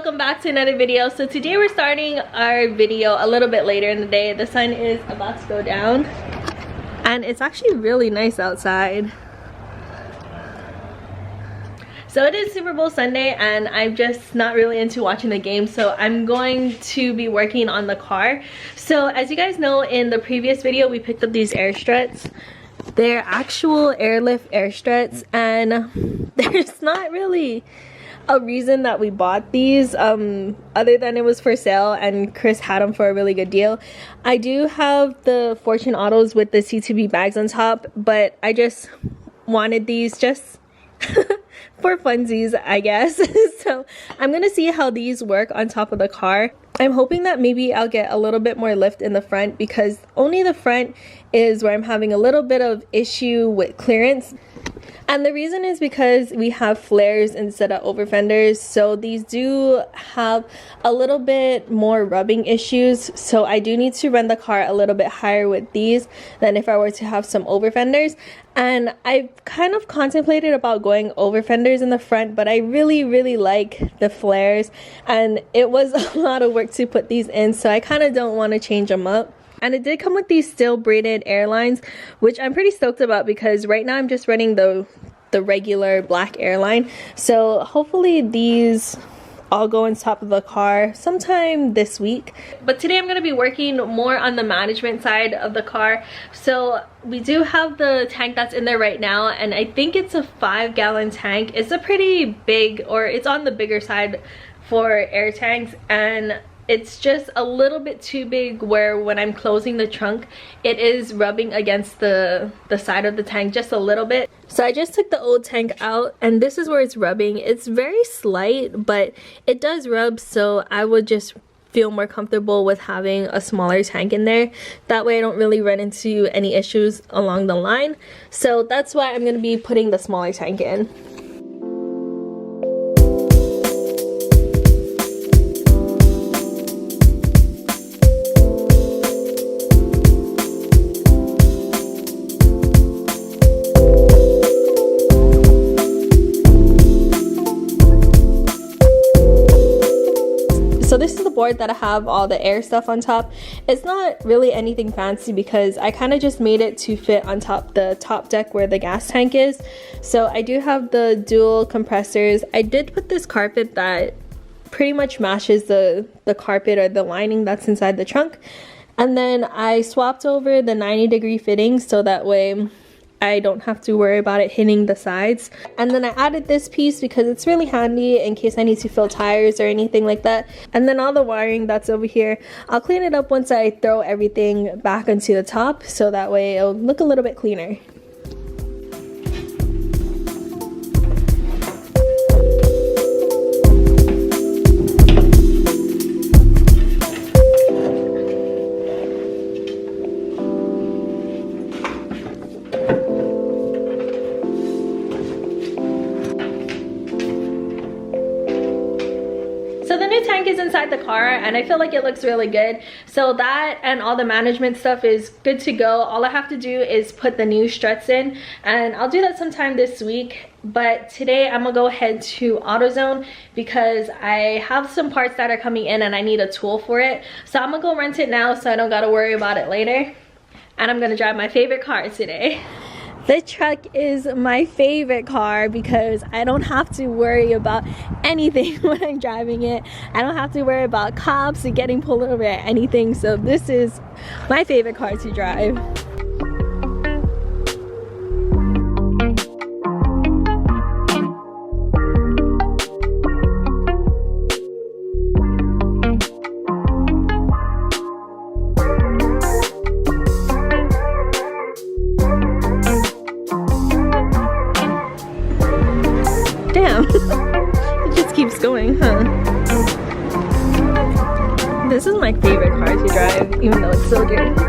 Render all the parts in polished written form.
welcome back to another video. So today we're starting our video a little bit later in the day. The sun is about to go down and it's actually really nice outside. So it is Super Bowl Sunday and I'm just not really into watching the game, so I'm going to be working on the car. So as you guys know, in the previous video we picked up these air struts. They're actual Airlift air struts, and there's not really a reason that we bought these other than it was for sale and Chris had them for a really good deal. I do have the Fortune Autos with the C2B bags on top, but I just wanted these just for funsies, I guess. So I'm gonna see how these work on top of the car. I'm hoping that maybe I'll get a little bit more lift in the front, because only the front is where I'm having a little bit of issue with clearance. And the reason is because we have flares instead of over fenders, so these do have a little bit more rubbing issues. So I do need to run the car a little bit higher with these than if I were to have some over fenders. And I've kind of contemplated about going over fenders in the front, but I really like the flares and it was a lot of work to put these in, so I kind of don't want to change them up. And it did come with these steel braided airlines, which I'm pretty stoked about because right now I'm just running the regular black airline. So hopefully these all go on top of the car sometime this week. But today I'm going to be working more on the management side of the car. So we do have the tank that's in there right now, and I think it's a 5-gallon tank. It's a pretty big, or it's on the bigger side for air tanks, and it's just a little bit too big where when I'm closing the trunk it is rubbing against the side of the tank just a little bit. So I just took the old tank out and this is where it's rubbing. It's very slight, but it does rub, so I would just feel more comfortable with having a smaller tank in there. That way I don't really run into any issues along the line. So that's why I'm going to be putting the smaller tank in. So this is the board that I have all the air stuff on top. It's not really anything fancy because I kind of just made it to fit on top the top deck where the gas tank is. So I do have the dual compressors. I did put this carpet that pretty much matches the carpet or the lining that's inside the trunk. And then I swapped over the 90-degree fittings so that way I don't have to worry about it hitting the sides. And then I added this piece because it's really handy in case I need to fill tires or anything like that. And then all the wiring that's over here, I'll clean it up once I throw everything back onto the top, so that way it'll look a little bit cleaner. Is inside the car and I feel like it looks really good, so that and all the management stuff is good to go. All I have to do is put the new struts in, and I'll do that sometime this week. But today I'm gonna go ahead to AutoZone because I have some parts that are coming in and I need a tool for it, so I'm gonna go rent it now so I don't gotta worry about it later. And I'm gonna drive my favorite car today. The truck is my favorite car because I don't have to worry about anything when I'm driving it. I don't have to worry about cops and getting pulled over or anything. So this is my favorite car to drive. Damn, it just keeps going, huh? This is my favorite car to drive, even though it's so dirty.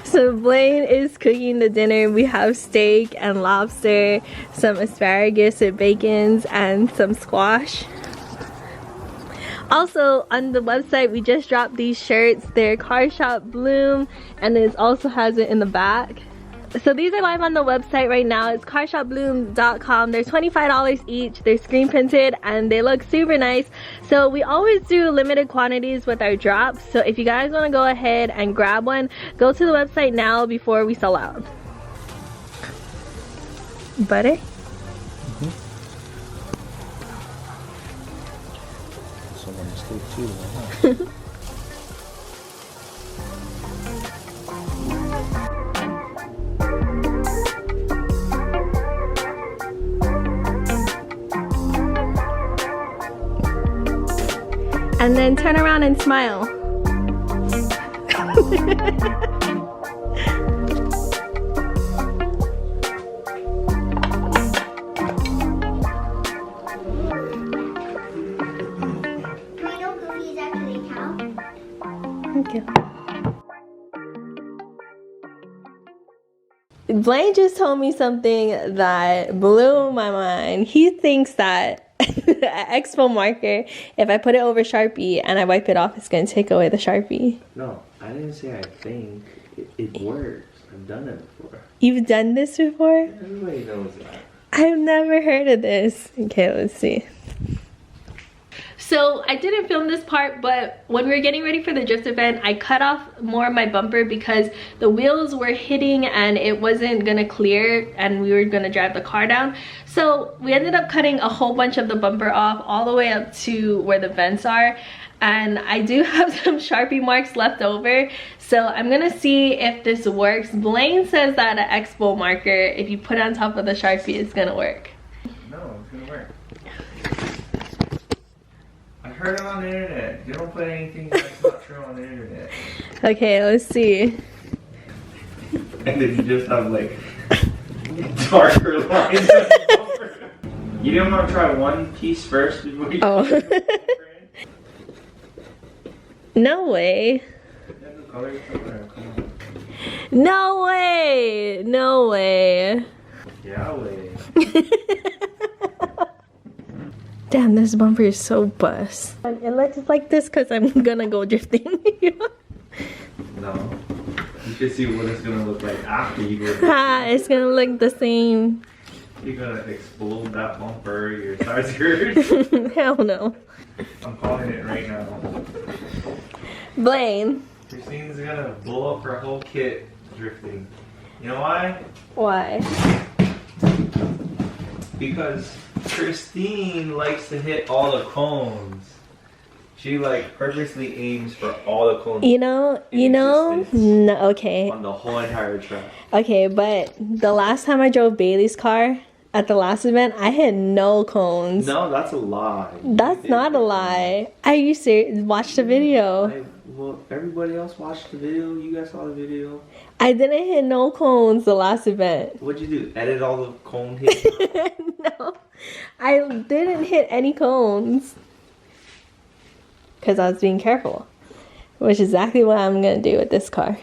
So Blaine is cooking the dinner. We have steak and lobster, some asparagus with bacons, and some squash. Also on the website we just dropped these shirts. They're Car Shop Bloom, and it also has it in the back. So these are live on the website right now. It's carshopbloom.com. They're $25 each. They're screen printed and they look super nice. So we always do limited quantities with our drops. So if you guys want to go ahead and grab one, go to the website now before we sell out. Butter? Mm-hmm. Someone mistake too, huh? And then turn around and smile. Okay. Blaine just told me something that blew my mind. He thinks that Expo marker, if I put it over Sharpie and I wipe it off, it's going to take away the Sharpie. No, I didn't say I think. It works. I've done it before. You've done this before? Everybody knows that. I've never heard of this. Okay, let's see. So I didn't film this part, but when we were getting ready for the drift event, I cut off more of my bumper because the wheels were hitting and it wasn't gonna clear and we were gonna drive the car down. So we ended up cutting a whole bunch of the bumper off all the way up to where the vents are. And I do have some Sharpie marks left over. So I'm gonna see if this works. Blaine says that an Expo marker, if you put it on top of the Sharpie, it's gonna work. No, it's gonna work. I heard it on the internet. You don't put anything that's not true on the internet. Okay, let's see. And then you just have like darker lines. You didn't want to try one piece first before you No way. No way. No way. Yeah, way. Damn, this bumper is so bust. It looks like this because I'm gonna go drifting. No. You should see what it's gonna look like after you go. It's gonna look the same. You're gonna explode that bumper, your tires hurt. Hell no. I'm calling it right now. Blaine. Christine's gonna blow up her whole kit drifting. You know why? Why? Because Christine likes to hit all the cones. She like purposely aims for all the cones. You know, no, okay. On the whole entire track. Okay, but the last time I drove Bailey's car at the last event, I hit no cones. No, that's a lie. That's not a lie. I used to watch the video. Well, everybody else watched the video. You guys saw the video. I didn't hit no cones the last event. What'd you do? Edit all the cone hits? No, I didn't hit any cones. Because I was being careful. Which is exactly what I'm going to do with this car.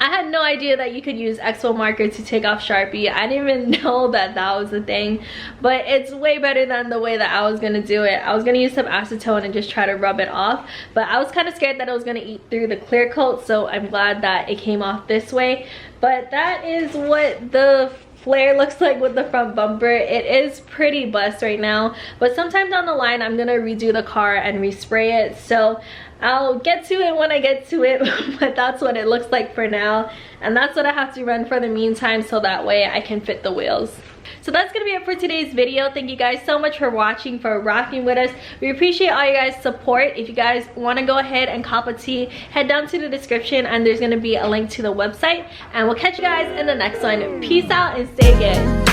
I had no idea that you could use Expo marker to take off Sharpie. I didn't even know that that was a thing. But it's way better than the way that I was going to do it. I was going to use some acetone and just try to rub it off. But I was kind of scared that it was going to eat through the clear coat. So I'm glad that it came off this way. But that is what the flare looks like with the front bumper. It is pretty bust right now. But sometime down the line, I'm going to redo the car and respray it. So I'll get to it when I get to it, but that's what it looks like for now. And that's what I have to run for the meantime so that way I can fit the wheels. So that's gonna be it for today's video. Thank you guys so much for watching, for rocking with us. We appreciate all you guys' support. If you guys wanna go ahead and cop a tee, head down to the description and there's gonna be a link to the website. And we'll catch you guys in the next one. Peace out and stay good.